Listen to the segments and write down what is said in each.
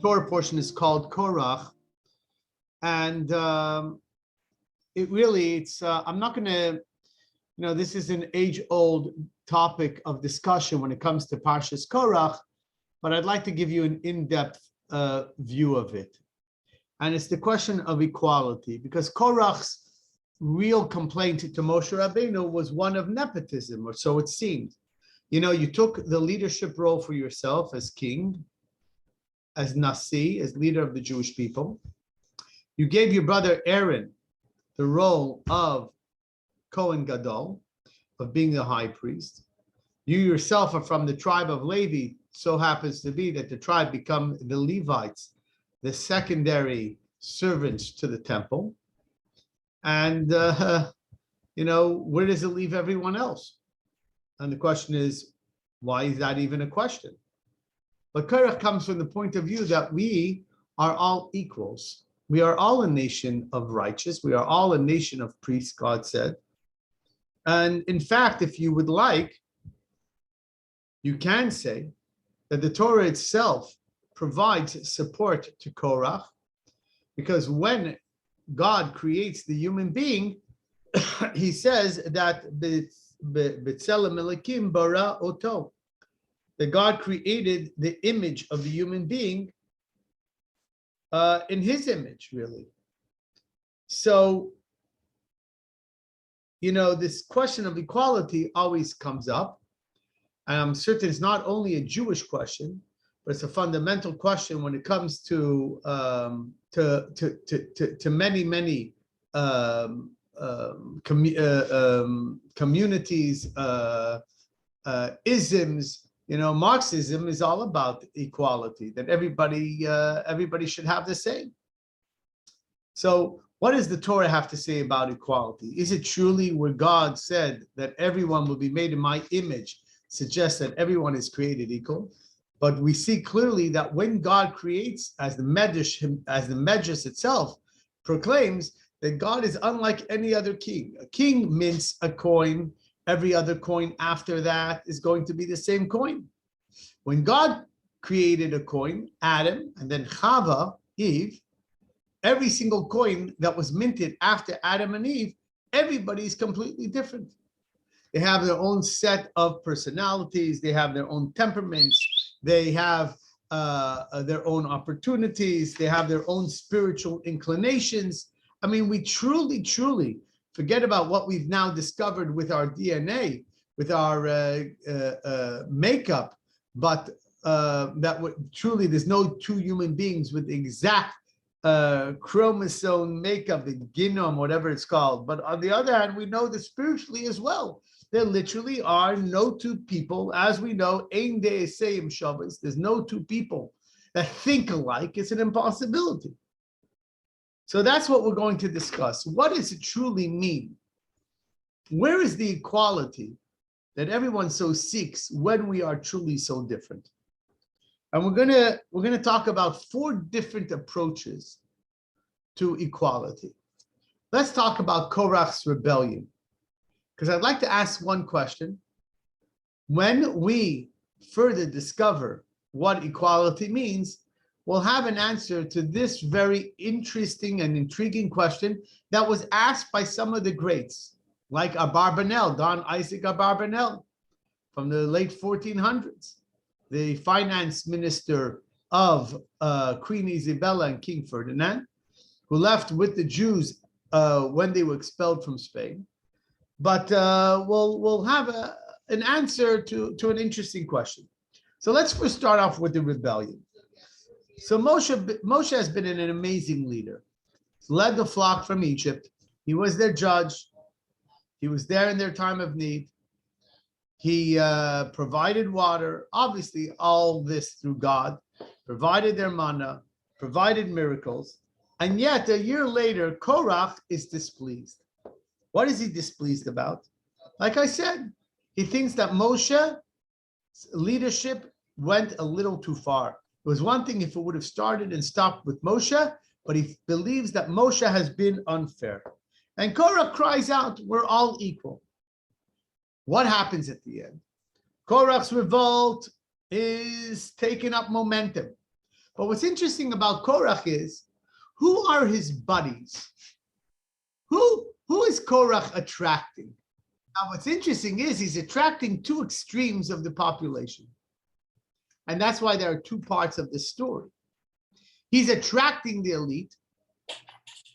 Torah portion is called Korach, and I'm not going to, this is an age-old topic of discussion when it comes to Parshat Korach, but I'd like to give you an in-depth view of it. And it's the question of equality, because Korach's real complaint to Moshe Rabbeinu was one of nepotism, or so it seemed. You took the leadership role for yourself as king, as Nasi, as leader of the Jewish people. You gave your brother Aaron the role of Kohen Gadol, of being the high priest. You yourself are from the tribe of Levi. So happens to be that the tribe become the Levites, the secondary servants to the temple. And, where does it leave everyone else? And the question is, why is that even a question? But Korach comes from the point of view that we are all equals. We are all a nation of righteous. We are all a nation of priests, God said. And in fact, if you would like, you can say that the Torah itself provides support to Korach, because when God creates the human being, he says that B'Tselem Elokim bara oto, that God created the image of the human being in his image, really. So, this question of equality always comes up. And I'm certain it's not only a Jewish question, but it's a fundamental question when it comes to many communities, isms. Marxism is all about equality, that everybody should have the same. So what does the Torah have to say about equality? Is it truly where God said that everyone will be made in my image, suggests that everyone is created equal? But we see clearly that when God creates, as the Medrash itself proclaims, that God is unlike any other king. A king mints a coin. Every other coin after that is going to be the same coin. When God created a coin, Adam, and then Chava, Eve, every single coin that was minted after Adam and Eve, everybody is completely different. They have their own set of personalities. They have their own temperaments. They have their own opportunities. They have their own spiritual inclinations. I mean, we truly, truly forget about what we've now discovered with our DNA, with our makeup, but truly there's no two human beings with the exact chromosome makeup, the genome, whatever it's called. But on the other hand, we know that spiritually as well, there literally are no two people, as we know, ein de'eseim shavos. There's no two people that think alike. It's an impossibility. So that's what we're going to discuss. What does it truly mean? Where is the equality that everyone so seeks when we are truly so different? And we're gonna talk about 4 different approaches to equality. Let's talk about Korach's rebellion, because I'd like to ask one question. When we further discover what equality means, we'll have an answer to this very interesting and intriguing question that was asked by some of the greats, like Abarbanel, Don Isaac Abarbanel, from the late 1400s, the finance minister of Queen Isabella and King Ferdinand, who left with the Jews when they were expelled from Spain. But we'll have an answer to an interesting question. So let's first start off with the rebellion. So Moshe has been an amazing leader. He's led the flock from Egypt. He was their judge. He was there in their time of need. He provided water, obviously all this through God, provided their manna, provided miracles. And yet a year later, Korach is displeased. What is he displeased about? Like I said, he thinks that Moshe's leadership went a little too far. It was one thing if it would have started and stopped with Moshe, but he believes that Moshe has been unfair. And Korach cries out, we're all equal. What happens at the end? Korach's revolt is taking up momentum. But what's interesting about Korach is, who are his buddies? Who is Korach attracting? Now, what's interesting is he's attracting two extremes of the population. And that's why there are two parts of this story. He's attracting the elite,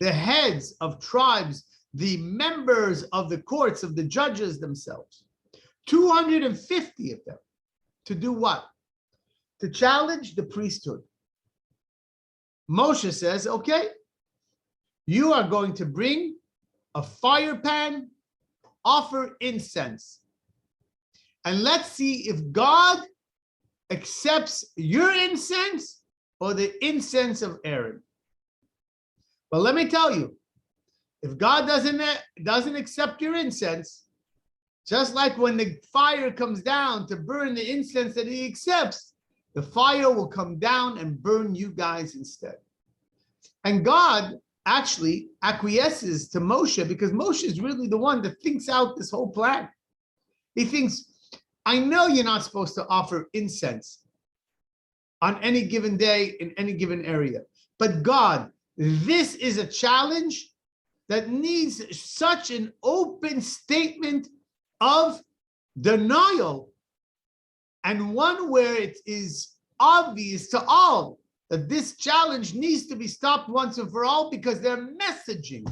the heads of tribes, the members of the courts, of the judges themselves. 250 of them. To do what? To challenge the priesthood. Moshe says, okay, you are going to bring a fire pan, offer incense. And let's see if God accepts your incense or the incense of Aaron. But let me tell you, if God doesn't accept your incense, just like when the fire comes down to burn the incense that he accepts, the fire will come down and burn you guys instead. And God actually acquiesces to Moshe because Moshe is really the one that thinks out this whole plan. He thinks, I know you're not supposed to offer incense on any given day in any given area, but God, this is a challenge that needs such an open statement of denial, and one where it is obvious to all that this challenge needs to be stopped once and for all because their messaging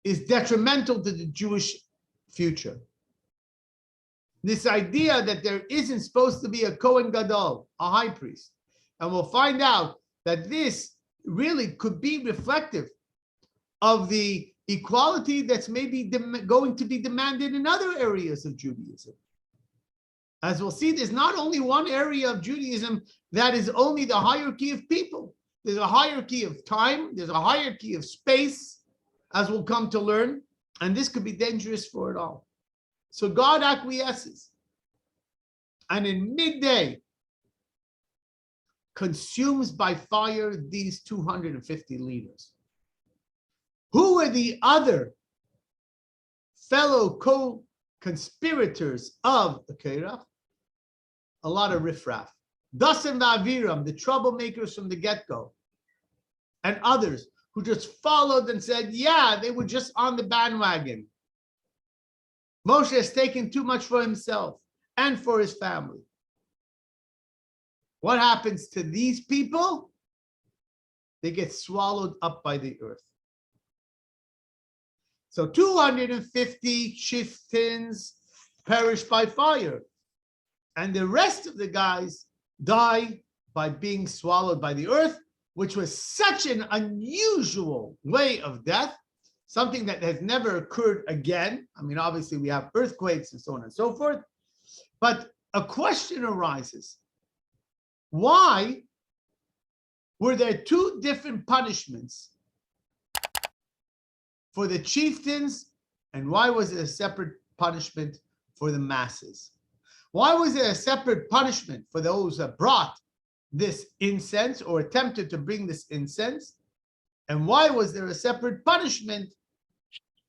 is detrimental to the Jewish future. This idea that there isn't supposed to be a Kohen Gadol, a high priest, and we'll find out that this really could be reflective of the equality that's maybe going to be demanded in other areas of Judaism. As we'll see, there's not only one area of Judaism that is only the hierarchy of people. There's a hierarchy of time, there's a hierarchy of space, as we'll come to learn, and this could be dangerous for it all. So God acquiesces, and in midday, consumes by fire these 250 leaders. Who are the other fellow co-conspirators of the Korach? A lot of riffraff. Dathan and Abiram, the troublemakers from the get-go, and others who just followed and said, yeah, they were just on the bandwagon. Moshe has taken too much for himself and for his family. What happens to these people? They get swallowed up by the earth. So 250 chieftains perish by fire, and the rest of the guys die by being swallowed by the earth, which was such an unusual way of death, something that has never occurred again. I mean, obviously we have earthquakes and so on and so forth, but a question arises. Why were there two different punishments for the chieftains, and why was it a separate punishment for the masses? Why was there a separate punishment for those that brought this incense or attempted to bring this incense? And why was there a separate punishment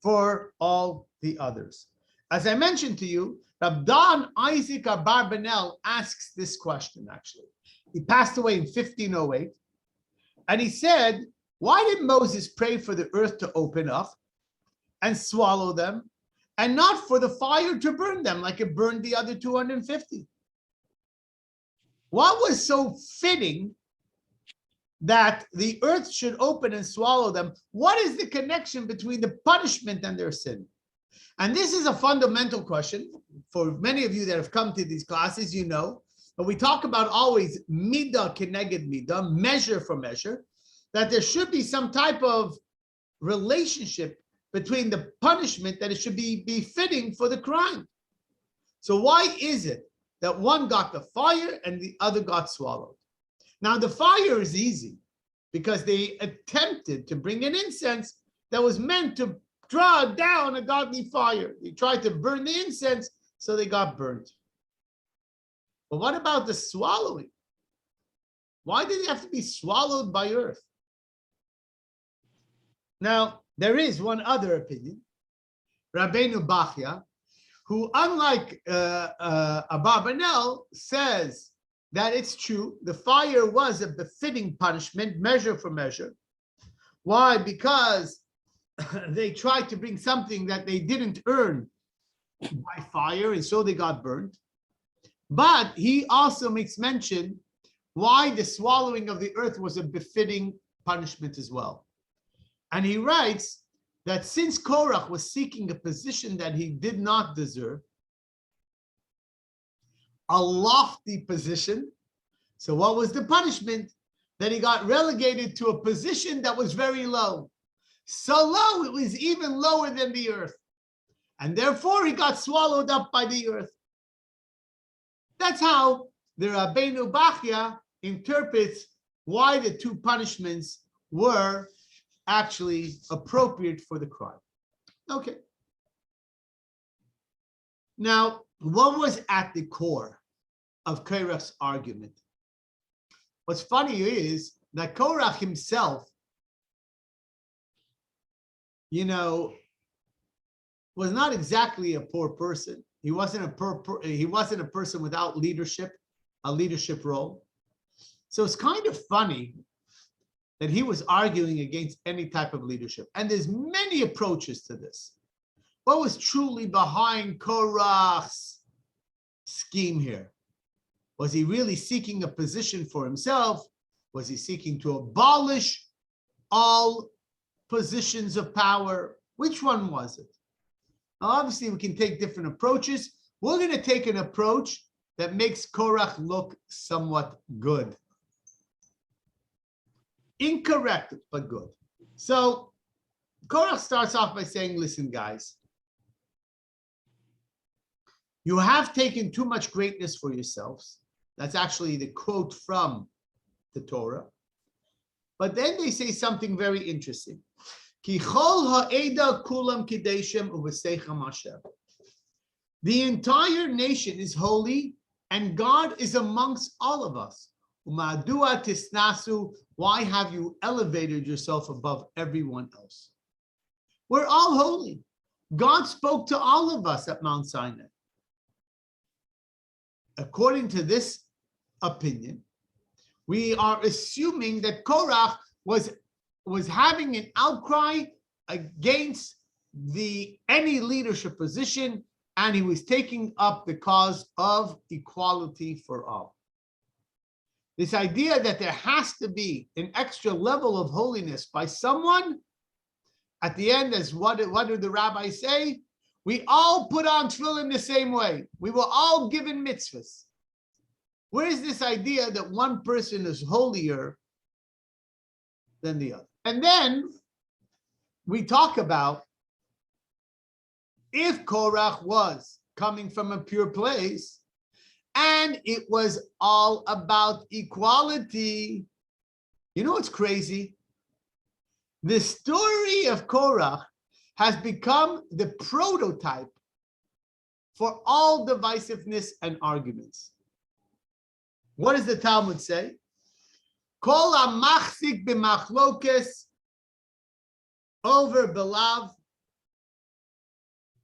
for all the others? As I mentioned to you, Rabbi Isaac Abarbanel asks this question, actually. He passed away in 1508, and he said, why did Moses pray for the earth to open up and swallow them, and not for the fire to burn them like it burned the other 250? What was so fitting that the earth should open and swallow them? What is the connection between the punishment and their sin? And this is a fundamental question. For many of you that have come to these classes, you know, but we talk about always midah keneged midah, measure for measure, that there should be some type of relationship between the punishment, that it should be befitting for the crime. So why is it that one got the fire and the other got swallowed? Now the fire is easy because they attempted to bring an incense that was meant to draw down a godly fire. They tried to burn the incense, so they got burnt. But what about the swallowing? Why did they have to be swallowed by earth? Now, there is one other opinion, Rabbeinu Bachya, who, unlike Abarbanel, says that it's true, the fire was a befitting punishment, measure for measure. Why? Because they tried to bring something that they didn't earn by fire, and so they got burned. But he also makes mention why the swallowing of the earth was a befitting punishment as well. And he writes that since Korach was seeking a position that he did not deserve, a lofty position, so what was the punishment? That he got relegated to a position that was very low. So low, it was even lower than the earth. And therefore, he got swallowed up by the earth. That's how the Rabbeinu Bachya interprets why the two punishments were actually appropriate for the crime. Okay. Now, what was at the core of Korach's argument? What's funny is that Korach himself, was not exactly a poor person. He wasn't a person without leadership, a leadership role. So it's kind of funny that he was arguing against any type of leadership. And there's many approaches to this. What was truly behind Korach's scheme here? Was he really seeking a position for himself? Was he seeking to abolish all positions of power? Which one was it? Now, obviously, we can take different approaches. We're going to take an approach that makes Korach look somewhat good. Incorrect, but good. So Korach starts off by saying, listen, guys, you have taken too much greatness for yourselves. That's actually the quote from the Torah. But then they say something very interesting. The entire nation is holy, and God is amongst all of us. Why have you elevated yourself above everyone else? We're all holy. God spoke to all of us at Mount Sinai. According to this opinion, we are assuming that Korach was having an outcry against any leadership position, and he was taking up the cause of equality for all. This idea that there has to be an extra level of holiness by someone, at the end, as what did the Rabbi say? We all put on tefillin the same way. We were all given mitzvahs. Where is this idea that one person is holier than the other? And then we talk about if Korach was coming from a pure place and it was all about equality. You know what's crazy? The story of Korach has become the prototype for all divisiveness and arguments. What does the Talmud say? Kol ha-machzik b'machlokes over belav,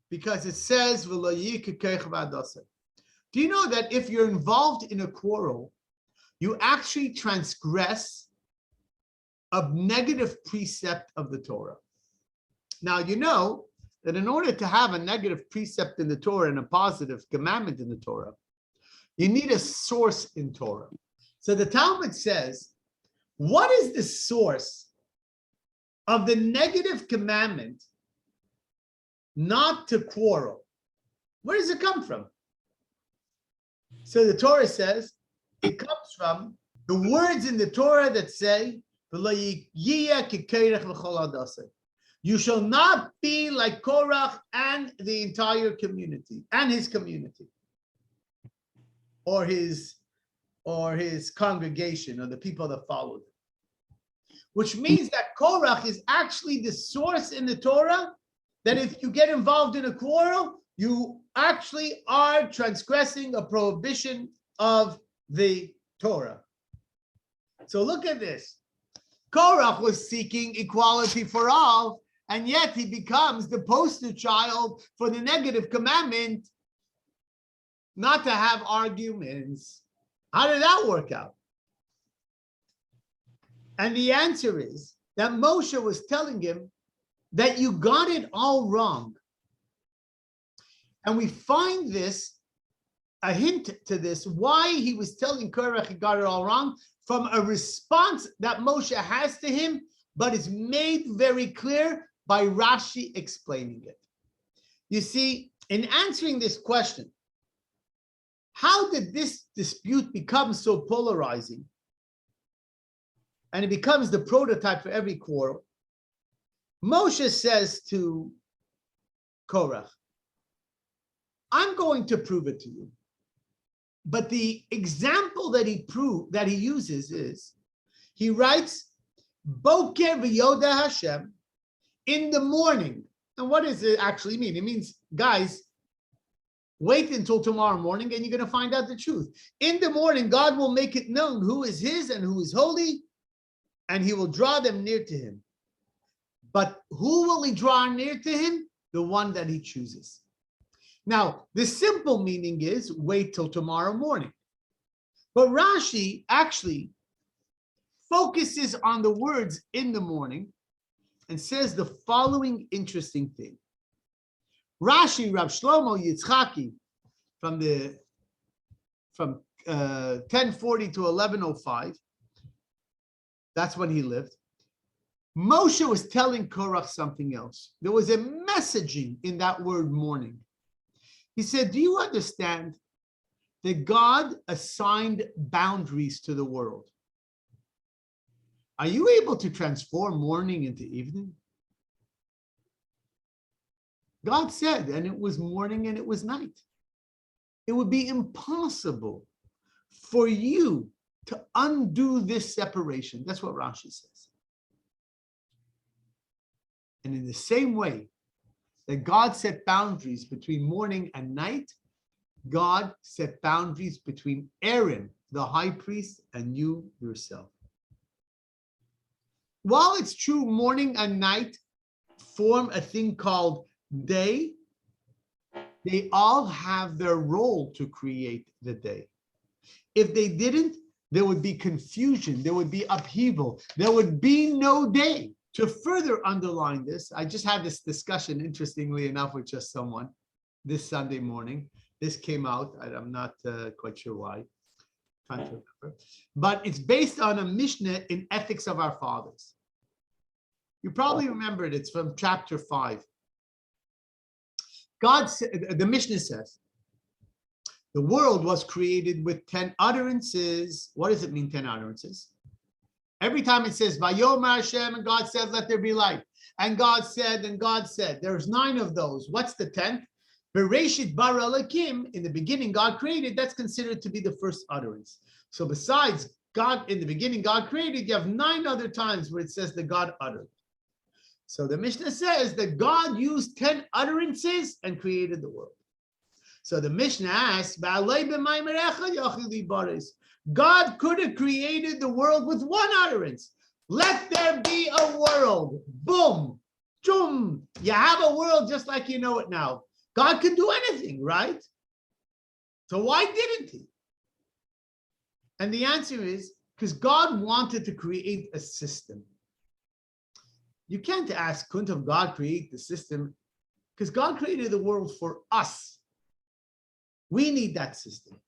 because it says, do you know that if you're involved in a quarrel, you actually transgress a negative precept of the Torah? Now, you know that in order to have a negative precept in the Torah and a positive commandment in the Torah, you need a source in Torah. So the Talmud says, what is the source of the negative commandment not to quarrel? Where does it come from? So the Torah says, it comes from the words in the Torah that say, you shall not be like Korach and the entire community, and his community, or his congregation, or the people that followed him. Which means that Korach is actually the source in the Torah that if you get involved in a quarrel, you actually are transgressing a prohibition of the Torah. So look at this. Korach was seeking equality for all, and yet he becomes the poster child for the negative commandment not to have arguments. How did that work out? And the answer is that Moshe was telling him that you got it all wrong. And we find this, a hint to this, why he was telling Korach he got it all wrong, from a response that Moshe has to him, but it's made very clear by Rashi explaining it. You see, in answering this question, how did this dispute become so polarizing? And it becomes the prototype for every quarrel. Moshe says to Korach, I'm going to prove it to you. But the example that he uses is, he writes, Boker v'yoda Hashem, in the morning. And what does it actually mean? It means, guys, wait until tomorrow morning and you're going to find out the truth. In the morning, God will make it known who is his and who is holy, and he will draw them near to him. But who will he draw near to him? The one that he chooses. Now, the simple meaning is wait till tomorrow morning. But Rashi actually focuses on the words in the morning and says the following interesting thing. Rashi, Rav Shlomo Yitzchaki, from 1040 to 1105, that's when he lived. Moshe was telling Korach something else. There was a messaging in that word morning. He said, do you understand that God assigned boundaries to the world? Are you able to transform morning into evening? God said, and it was morning and it was night. It would be impossible for you to undo this separation. That's what Rashi says. And in the same way that God set boundaries between morning and night, God set boundaries between Aaron, the high priest, and you yourself. While it's true morning and night form a thing called day, they all have their role to create the day. If they didn't, there would be confusion, there would be upheaval, there would be no day. To further underline this, I just had this discussion, interestingly enough, with just someone this Sunday morning. This came out, I'm not quite sure why, trying to remember. But it's based on a Mishnah in Ethics of Our Fathers. You probably remember it, it's from chapter 5. The Mishnah says, the world was created with 10 utterances. What does it mean, 10 utterances? Every time it says, Vayomer Hashem, and God said, let there be light. And God said, and God said. There's 9 of those. What's the 10th? Bereshit bara Elokim, in the beginning God created, that's considered to be the first utterance. So besides God, in the beginning God created, you have 9 other times where it says that God uttered. So the Mishnah says that God used 10 utterances and created the world. So the Mishnah asks, God could have created the world with 1 utterance. Let there be a world. Boom. Chum. You have a world just like you know it now. God can do anything, right? So why didn't he? And the answer is because God wanted to create a system. You can't ask, couldn't have God create the system? Because God created the world for us. We need that system.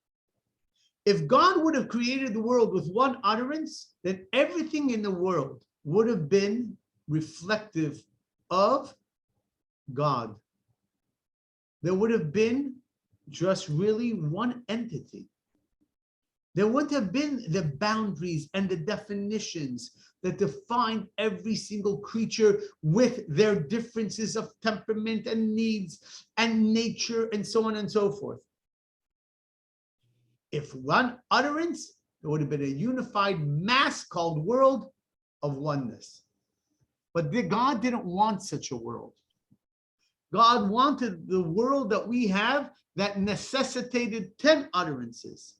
If God would have created the world with 1 utterance, then everything in the world would have been reflective of God. There would have been just really 1 entity. There wouldn't have been the boundaries and the definitions that define every single creature with their differences of temperament and needs and nature and so on and so forth. If 1 utterance, there would have been a unified mass called world of oneness. But God didn't want such a world. God wanted the world that we have that necessitated 10 utterances.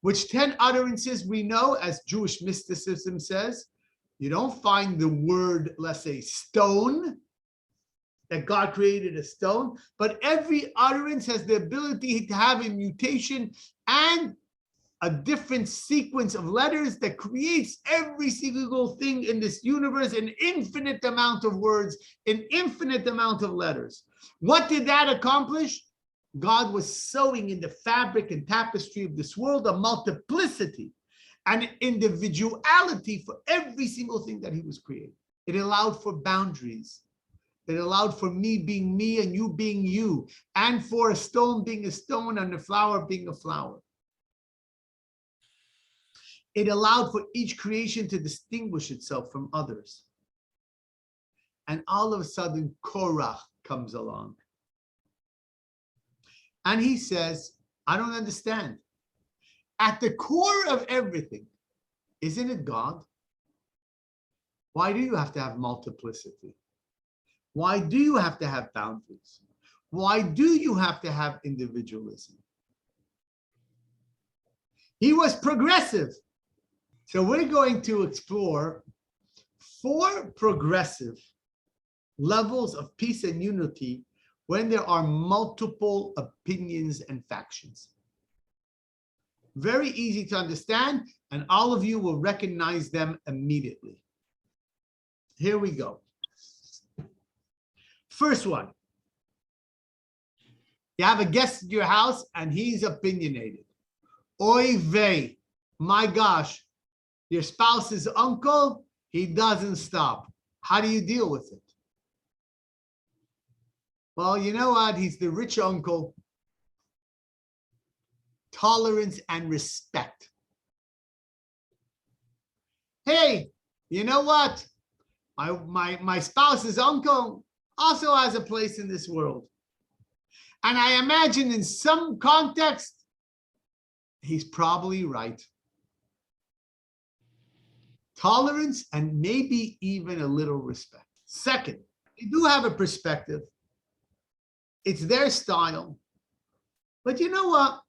Which 10 utterances we know, as Jewish mysticism says, you don't find the word, let's say, stone, that God created a stone, but every utterance has the ability to have a mutation and a different sequence of letters that creates every single thing in this universe, an infinite amount of words, an infinite amount of letters. What did that accomplish? God was sewing in the fabric and tapestry of this world a multiplicity and individuality for every single thing that he was creating. It allowed for boundaries. It allowed for me being me and you being you, and for a stone being a stone and a flower being a flower. It allowed for each creation to distinguish itself from others. And all of a sudden, Korach comes along. And he says, I don't understand. At the core of everything, isn't it God? Why do you have to have multiplicity? Why do you have to have boundaries? Why do you have to have individualism? He was progressive. So we're going to explore 4 progressive levels of peace and unity when there are multiple opinions and factions. Very easy to understand, and all of you will recognize them immediately. Here we go. First one. You have a guest at your house and he's opinionated. Oy vey, my gosh, your spouse's uncle, he doesn't stop. How do you deal with it? Well, you know what? He's the rich uncle. Tolerance and respect. Hey, you know what? My spouse's uncle also has a place in this world. And I imagine in some context, he's probably right. Tolerance and maybe even a little respect. Second, they do have a perspective. It's their style. But you know what?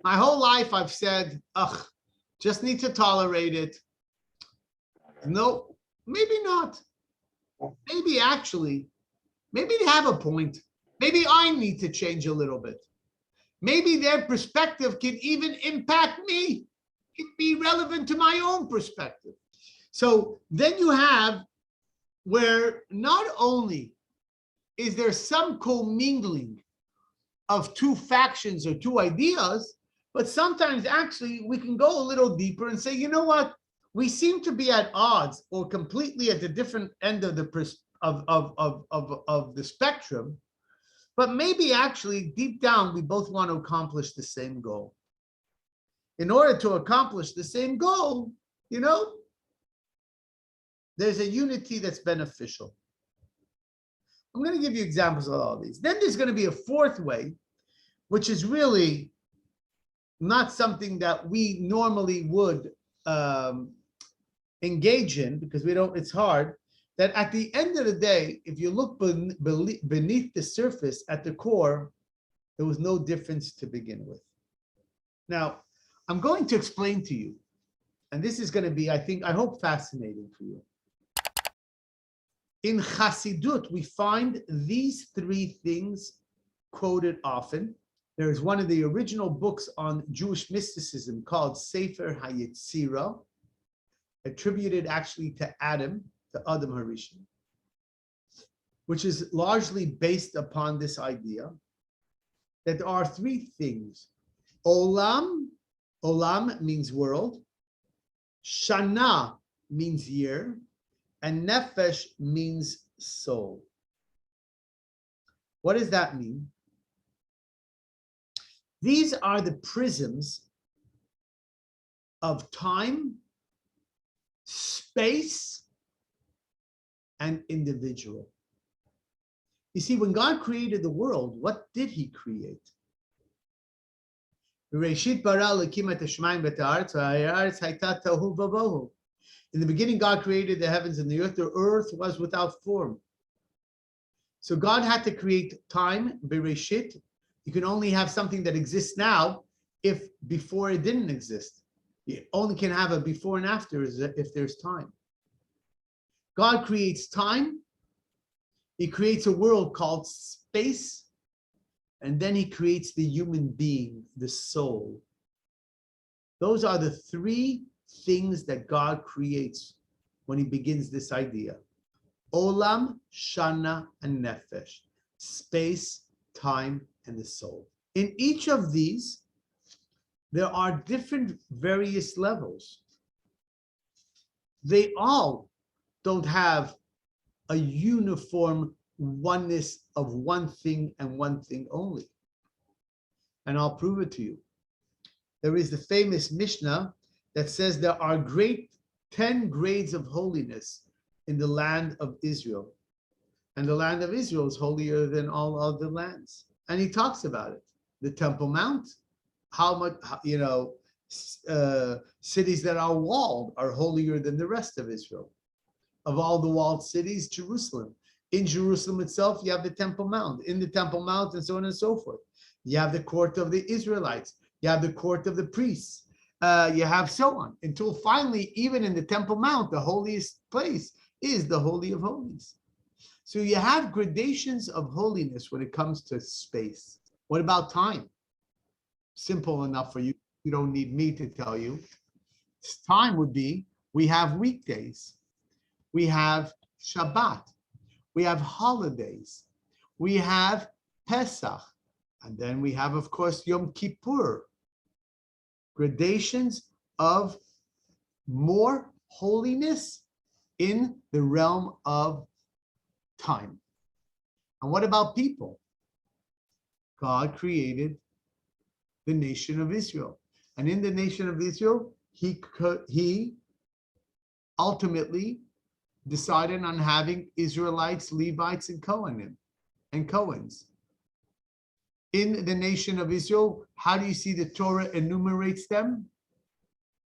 My whole life I've said, ugh, just need to tolerate it. No, maybe not. Maybe actually, maybe they have a point. Maybe I need to change a little bit. Maybe their perspective can even impact me. It can be relevant to my own perspective. So then you have where not only is there some commingling of 2 factions or 2 ideas, but sometimes actually we can go a little deeper and say, you know what? We seem to be at odds or completely at the different end of the of the spectrum, but maybe actually deep down we both want to accomplish the same goal. In order to accomplish the same goal, you know, there's a unity that's beneficial. I'm going to give you examples of all these. Then there's going to be a 4th way, which is really not something that we normally would engage in, because we don't, it's hard, that at the end of the day, if you look beneath the surface at the core, there was no difference to begin with. Now, I'm going to explain to you, and this is going to be, I hope, fascinating for you. In Chassidut, we find these 3 things quoted often. There's one of the original books on Jewish mysticism called Sefer HaYetzirah, attributed actually to Adam Harishon, which is largely based upon this idea that there are 3 things. Olam means world, Shana means year, and Nefesh means soul. What does that mean? These are the prisms of time, space, and individual. You see, when God created the world, what did he create? In the beginning, God created the heavens and the earth. The earth was without form. So God had to create time, Bereshit. You can only have something that exists now if before it didn't exist. You only can have a before and after if there's time. God creates time. He creates a world called space. And then he creates the human being, the soul. Those are the three things that God creates when he begins this idea. Olam, Shana, and Nefesh. Space, time, and the soul. In each of these, there are different various levels. They all don't have a uniform oneness of one thing and one thing only. And I'll prove it to you. There is the famous Mishnah that says there are 10 grades of holiness in the land of Israel. And the land of Israel is holier than all other lands. And he talks about it. The Temple Mount, how much, cities that are walled are holier than the rest of Israel. Of all the walled cities, Jerusalem. In Jerusalem itself, you have the Temple Mount. In the Temple Mount, and so on and so forth. You have the court of the Israelites. You have the court of the priests. You have so on. Until finally, even in the Temple Mount, the holiest place is the Holy of Holies. So you have gradations of holiness when it comes to space. What about time? Simple enough for you. You don't need me to tell you. Time would be, we have weekdays. We have Shabbat. We have holidays. We have Pesach. And then we have, of course, Yom Kippur. Gradations of more holiness in the realm of time. And what about people? God created the nation of Israel. And in the nation of Israel, he ultimately decided on having Israelites, Levites, and Kohanim and Cohens. In the nation of Israel, how do you see the Torah enumerates them?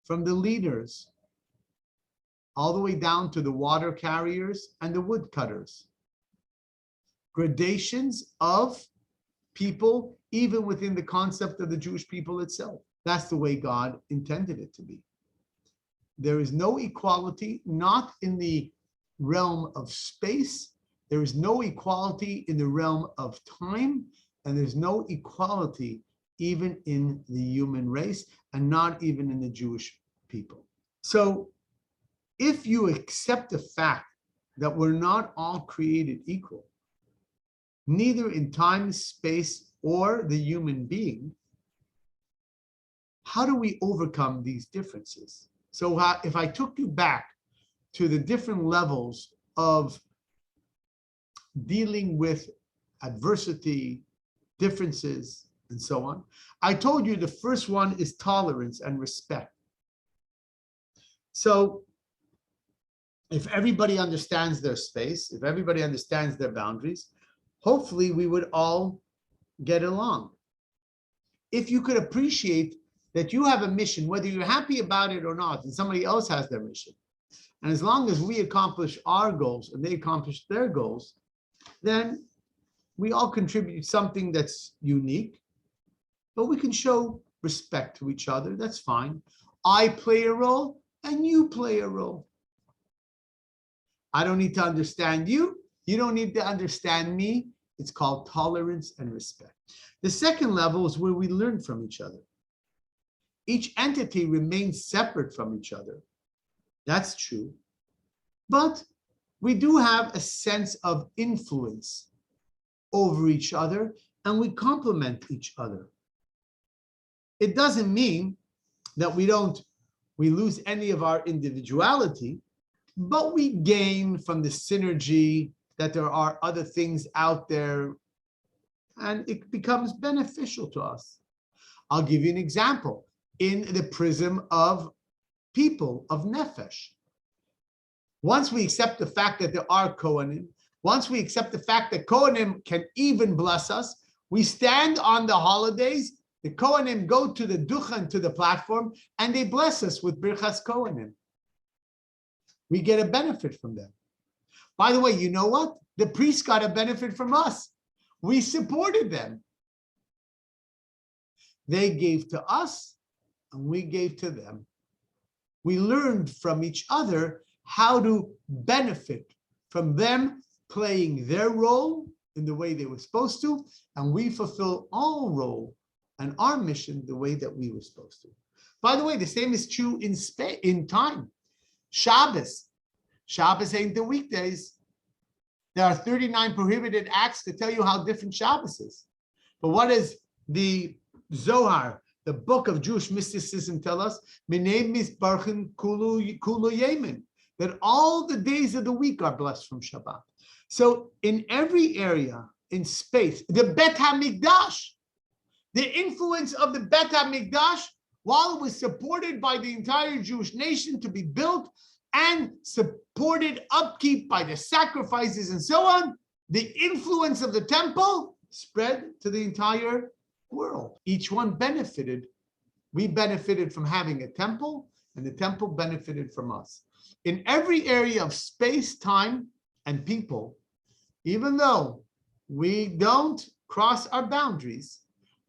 From the leaders, all the way down to the water carriers and the woodcutters. Gradations of people, even within the concept of the Jewish people itself. That's the way God intended it to be. There is no equality, not in the realm of space. There is no equality in the realm of time. And there's no equality even in the human race, and not even in the Jewish people. So if you accept the fact that we're not all created equal, neither in time, space, or the human being, how do we overcome these differences? So if I took you back to the different levels of dealing with adversity, differences, and so on. I told you the first one is tolerance and respect. So if everybody understands their space, if everybody understands their boundaries, hopefully we would all get along. If you could appreciate that you have a mission, whether you're happy about it or not, and somebody else has their mission, and as long as we accomplish our goals and they accomplish their goals, then we all contribute something that's unique, but we can show respect to each other. That's fine. I play a role and you play a role. I don't need to understand you. You don't need to understand me. It's called tolerance and respect. The second level is where we learn from each other. Each entity remains separate from each other. That's true. But we do have a sense of influence over each other, and we complement each other. It doesn't mean that we lose any of our individuality, but we gain from the synergy that there are other things out there, and it becomes beneficial to us. I'll give you an example. In the prism of people, of nefesh. Once we accept the fact that there are Kohanim, once we accept the fact that Kohanim can even bless us, we stand on the holidays, the Kohanim go to the duchen, to the platform, and they bless us with birchas Kohanim. We get a benefit from them. By the way, you know what? The priests got a benefit from us. We supported them. They gave to us, and we gave to them. We learned from each other how to benefit from them playing their role in the way they were supposed to, and we fulfill our role and our mission the way that we were supposed to. By the way, the same is true in time. Shabbos ain't the weekdays. There are 39 prohibited acts to tell you how different Shabbos is. But what does the Zohar, the book of Jewish mysticism, tell us? That all the days of the week are blessed from Shabbat. So in every area, in space, the Bet HaMikdash, the influence of the Bet HaMikdash, while it was supported by the entire Jewish nation to be built and supported upkeep by the sacrifices and so on, the influence of the temple spread to the entire world. Each one benefited. We benefited from having a temple, and the temple benefited from us. In every area of space, time, and people, even though we don't cross our boundaries,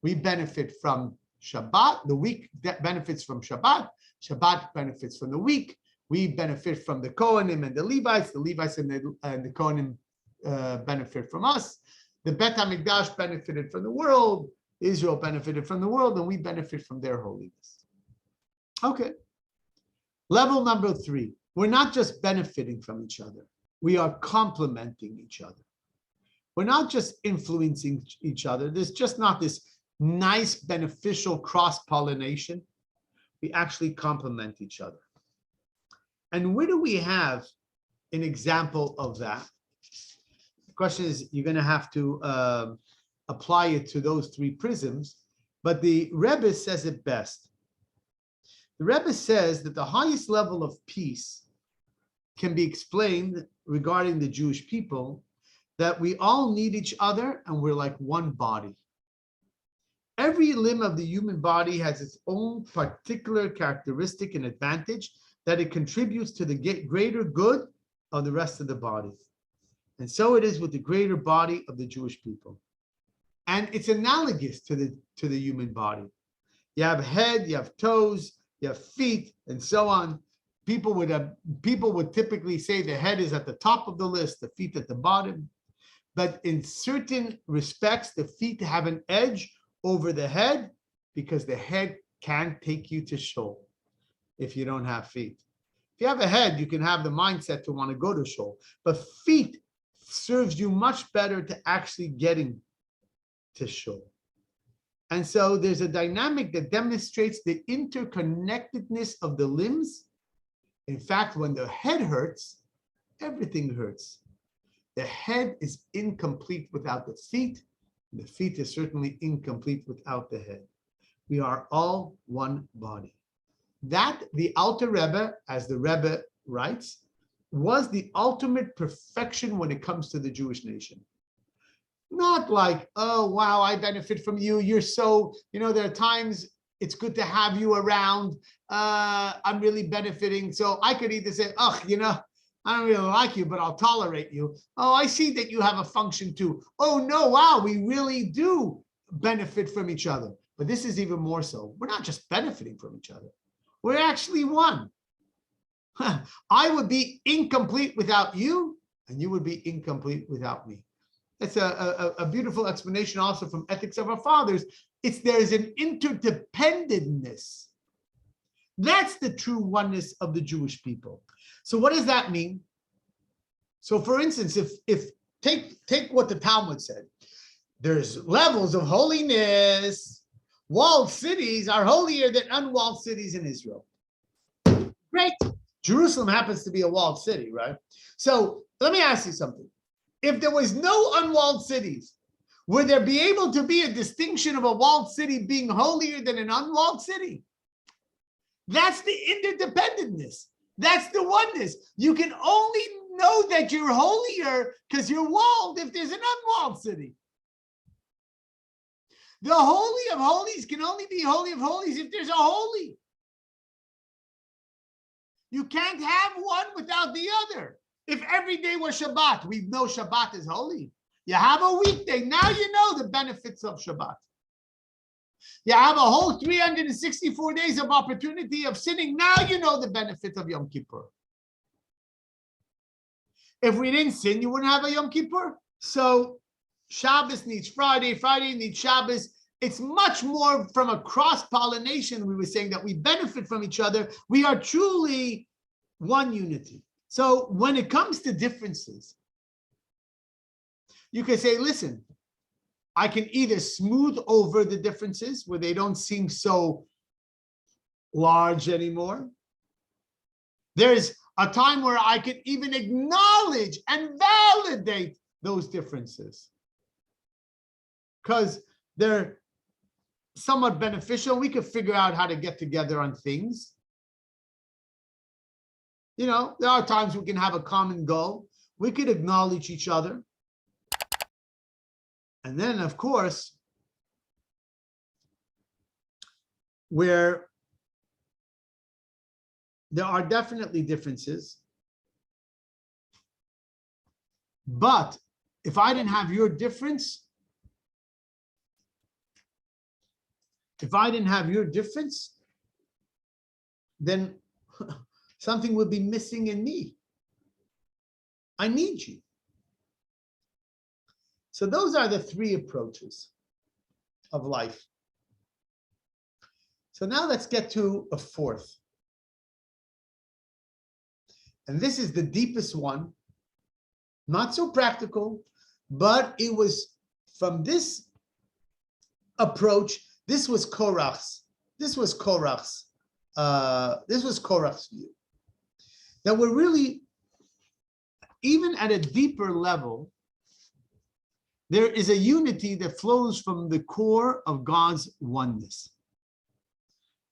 we benefit from Shabbat. The week that benefits from Shabbat. Shabbat benefits from the week. We benefit from the Kohanim and the Levites and the Kohanim benefit from us. The Bet HaMikdash benefited from the world. Israel benefited from the world, and we benefit from their holiness. Okay. Level number 3. We're not just benefiting from each other. We are complementing each other. We're not just influencing each other. There's just not this nice, beneficial cross-pollination. We actually complement each other. And where do we have an example of that? The question is, you're going to have to apply it to those 3 prisms, but the Rebbe says it best. The Rebbe says that the highest level of peace can be explained regarding the Jewish people, that we all need each other and we're like one body. Every limb of the human body has its own particular characteristic and advantage that it contributes to the greater good of the rest of the body. And so it is with the greater body of the Jewish people. And it's analogous to the human body. You have head, you have toes, you have feet, and so on. People would typically say the head is at the top of the list, the feet at the bottom. But in certain respects, the feet have an edge over the head because the head can't take you to shul if you don't have feet. If you have a head, you can have the mindset to want to go to shul. But feet serves you much better to actually getting to shul. And so there's a dynamic that demonstrates the interconnectedness of the limbs. In fact, when the head hurts, everything hurts. The head is incomplete without the feet. And the feet is certainly incomplete without the head. We are all one body. That, the Alter Rebbe, as the Rebbe writes, was the ultimate perfection when it comes to the Jewish nation. Not like, oh, wow, I benefit from you. You're so, there are times it's good to have you around. I'm really benefiting. So I could either say, oh, I don't really like you, but I'll tolerate you. Oh, I see that you have a function too. Oh, no, wow, we really do benefit from each other. But this is even more so. We're not just benefiting from each other. We're actually one. I would be incomplete without you, and you would be incomplete without me. That's a beautiful explanation also from Ethics of Our Fathers. There's an interdependentness. That's the true oneness of the Jewish people. So what does that mean? So for instance, if take what the Talmud said, there's levels of holiness. Walled cities are holier than unwalled cities in Israel. Great. Jerusalem happens to be a walled city, right? So let me ask you something. If there was no unwalled cities, would there be able to be a distinction of a walled city being holier than an unwalled city? That's the interdependentness. That's the oneness. You can only know that you're holier because you're walled if there's an unwalled city. The Holy of Holies can only be Holy of Holies if there's a holy. You can't have one without the other. If every day was Shabbat, we know Shabbat is holy. You have a weekday, now you know the benefits of Shabbat. You have a whole 364 days of opportunity of sinning, now you know the benefits of Yom Kippur. If we didn't sin, you wouldn't have a Yom Kippur. So Shabbos needs Friday, Friday needs Shabbos. It's much more from a cross-pollination. We were saying that we benefit from each other. We are truly one unity. So when it comes to differences, you can say, listen, I can either smooth over the differences where they don't seem so large anymore. There's a time where I can even acknowledge and validate those differences because they're somewhat beneficial. We could figure out how to get together on things. You know, there are times we can have a common goal. We could acknowledge each other. And then, of course, where there are definitely differences, but if I didn't have your difference, then something would be missing in me. I need you. So those are the three approaches of life. So now let's get to a fourth. And this is the deepest one, not so practical, but it was from this approach. This was Korach's view. That we're really, even at a deeper level, there is a unity that flows from the core of God's oneness.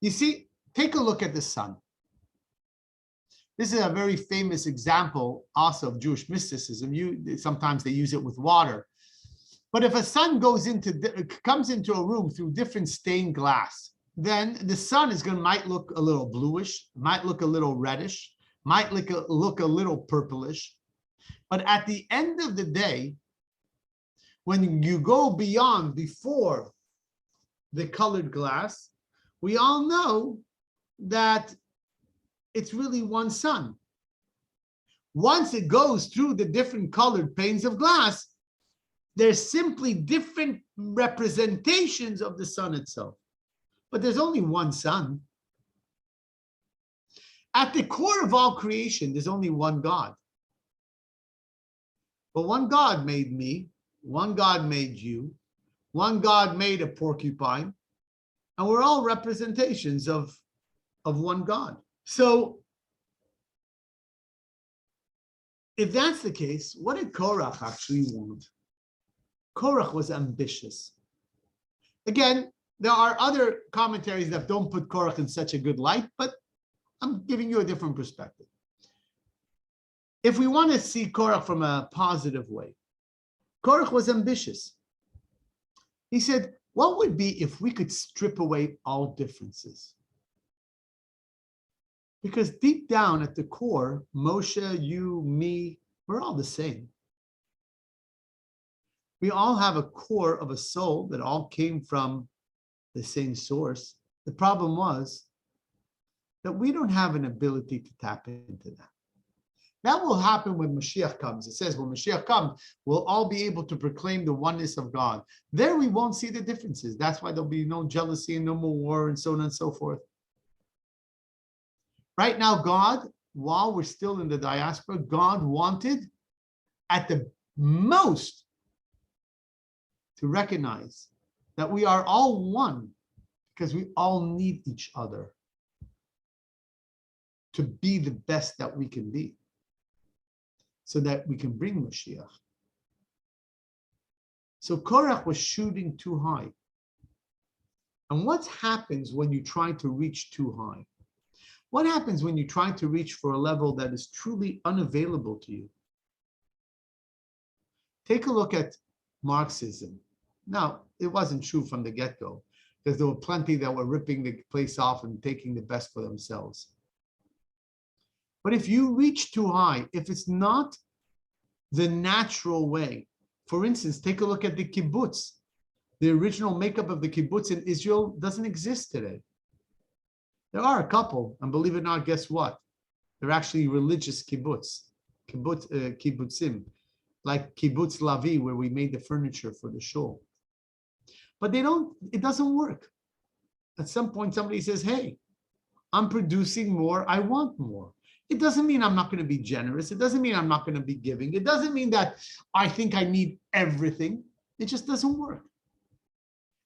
You see, take a look at the sun. This is a very famous example also of Jewish mysticism. Sometimes they use it with water. But if a sun comes into a room through different stained glass, then the sun might look a little bluish, might look a little reddish, might look a little purplish. But at the end of the day, when you go before the colored glass, we all know that it's really one sun. Once it goes through the different colored panes of glass, there's simply different representations of the sun itself. But there's only one sun. At the core of all creation, there's only one God. But one God made me, one God made you, one God made a porcupine, and we're all representations of one God. So if that's the case, what did Korach actually want? Korach was ambitious. Again, there are other commentaries that don't put Korach in such a good light, but I'm giving you a different perspective. If we want to see Korach from a positive way, Korach was ambitious. He said, what would be if we could strip away all differences? Because deep down at the core, Moshe, you, me, we're all the same. We all have a core of a soul that all came from the same source. The problem was that we don't have an ability to tap into that. That will happen when Mashiach comes. It says when Mashiach comes, we'll all be able to proclaim the oneness of God. There we won't see the differences. That's why there'll be no jealousy and no more war and so on and so forth. Right now, God, while we're still in the diaspora, God wanted at the most to recognize that we are all one because we all need each other to be the best that we can be so that we can bring Mashiach. So Korach was shooting too high. And what happens when you try to reach too high? What happens when you try to reach for a level that is truly unavailable to you? Take a look at Marxism. Now, it wasn't true from the get-go, because there were plenty that were ripping the place off and taking the best for themselves. But if you reach too high, if it's not the natural way, for instance, take a look at the kibbutz. The original makeup of the kibbutz in Israel doesn't exist today. There are a couple, and believe it or not, guess what? They're actually religious kibbutzim, like Kibbutz Lavi, where we made the furniture for the shul. but it doesn't work. At some point, somebody says, hey, I'm producing more, I want more. It doesn't mean I'm not going to be generous. It doesn't mean I'm not going to be giving. It doesn't mean that I think I need everything. It just doesn't work.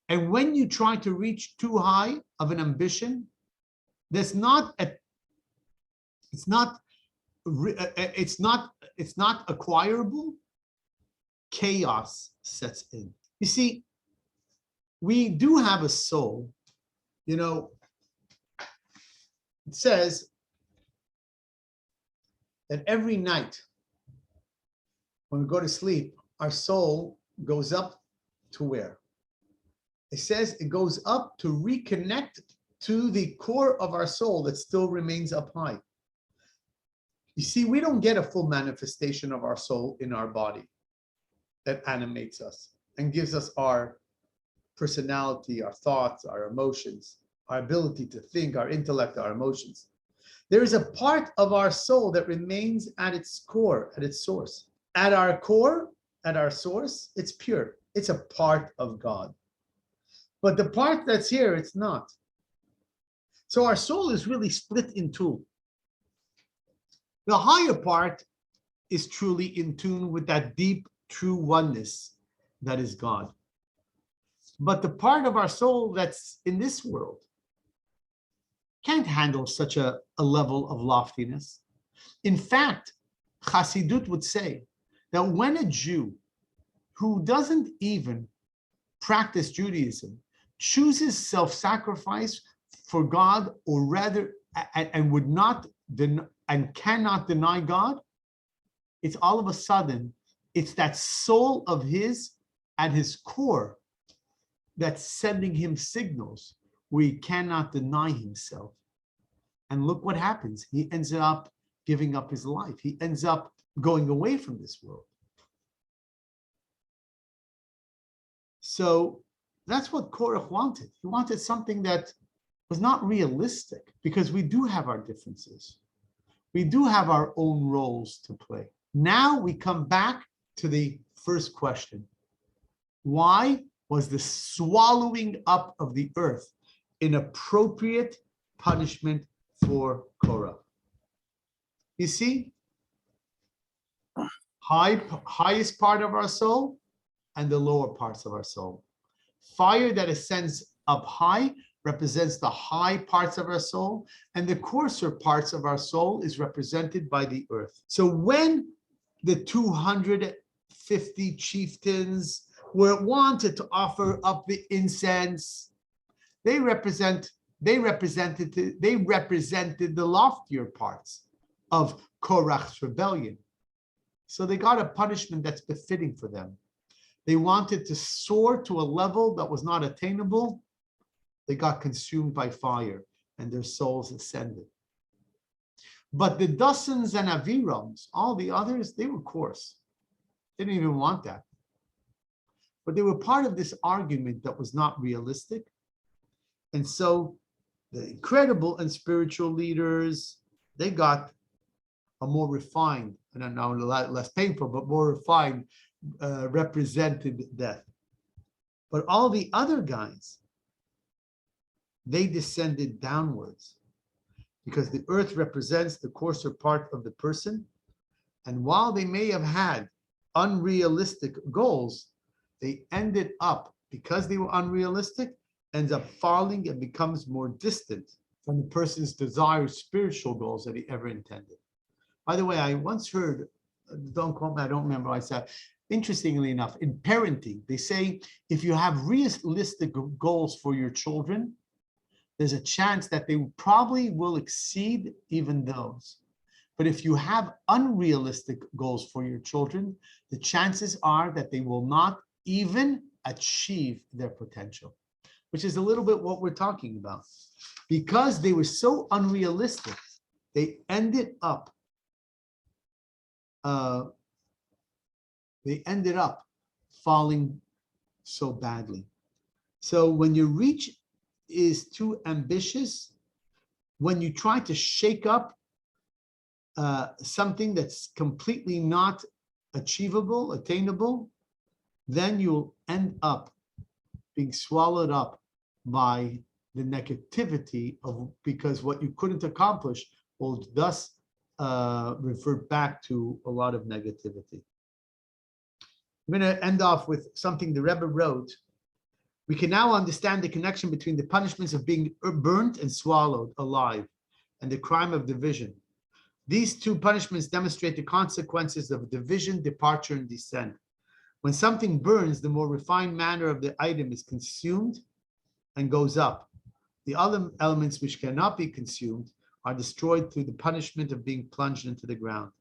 And when you try to reach too high of an ambition, it's not acquirable. Chaos sets in. You see, we do have a soul. You know, it says that every night when we go to sleep, our soul goes up to where? It says it goes up to reconnect to the core of our soul that still remains up high. You see, we don't get a full manifestation of our soul in our body that animates us and gives us our personality, our thoughts, our emotions, our ability to think, our intellect, our emotions. There is a part of our soul that remains at its core, at its source. At our core, at our source, it's pure. It's a part of God. But the part that's here, it's not. So our soul is really split in two. The higher part is truly in tune with that deep, true oneness that is God. But the part of our soul that's in this world can't handle such a level of loftiness. In fact, Chassidut would say that when a Jew who doesn't even practice Judaism chooses self-sacrifice for God, or rather, and would not and cannot deny God, it's all of a sudden, it's that soul of his at his core that's sending him signals where he cannot deny himself. And look what happens. He ends up giving up his life. He ends up going away from this world. So that's what Korach wanted. He wanted something that was not realistic, because we do have our differences. We do have our own roles to play. Now we come back to the first question. Why was the swallowing up of the earth an appropriate punishment for Korach? You see, highest part of our soul and the lower parts of our soul. Fire that ascends up high represents the high parts of our soul, and the coarser parts of our soul is represented by the earth. So when the 250 chieftains wanted to offer up the incense, they represented the loftier parts of Korach's rebellion. So they got a punishment that's befitting for them. They wanted to soar to a level that was not attainable. They got consumed by fire and their souls ascended. But the Dathans and Abirams, all the others, they were coarse. They didn't even want that. But they were part of this argument that was not realistic. And so the incredible and spiritual leaders, they got a more refined, I don't know, a lot less painful, but more refined represented death. But all the other guys, they descended downwards, because the earth represents the coarser part of the person. And while they may have had unrealistic goals, they ended up, because they were unrealistic, ends up falling and becomes more distant from the person's desired spiritual goals that he ever intended. By the way, I once heard, don't quote me, I don't remember what I said. Interestingly enough, in parenting, they say if you have realistic goals for your children, there's a chance that they probably will exceed even those. But if you have unrealistic goals for your children, the chances are that they will not even achieve their potential, which is a little bit what we're talking about. Because they were so unrealistic, they ended up falling so badly. So when your reach is too ambitious, when you try to shake up something that's completely not achievable, attainable, then you'll end up being swallowed up by the negativity of, because what you couldn't accomplish will thus revert back to a lot of negativity. I'm going to end off with something the Rebbe wrote. We can now understand the connection between the punishments of being burnt and swallowed alive and the crime of division. These two punishments demonstrate the consequences of division, departure, and descent. When something burns, the more refined manner of the item is consumed and goes up. The other elements which cannot be consumed are destroyed through the punishment of being plunged into the ground.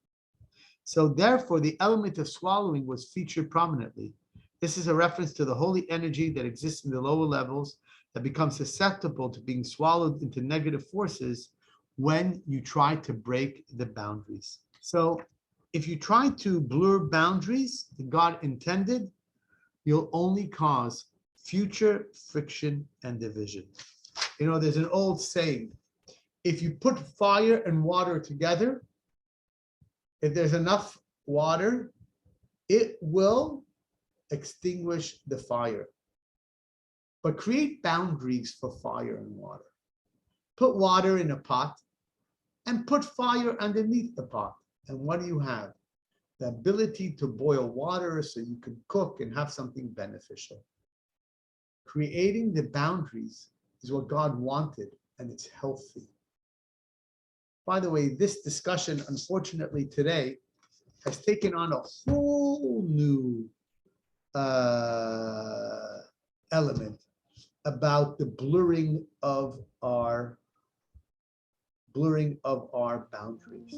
So therefore, the element of swallowing was featured prominently. This is a reference to the holy energy that exists in the lower levels that becomes susceptible to being swallowed into negative forces when you try to break the boundaries. So if you try to blur boundaries that God intended, you'll only cause future friction and division. You know, there's an old saying, if you put fire and water together, if there's enough water, it will extinguish the fire. But create boundaries for fire and water. Put water in a pot and put fire underneath the pot. And what do you have? The ability to boil water so you can cook and have something beneficial. Creating the boundaries is what God wanted, and it's healthy. By the way, this discussion, unfortunately, today has taken on a whole new element about the blurring of our boundaries.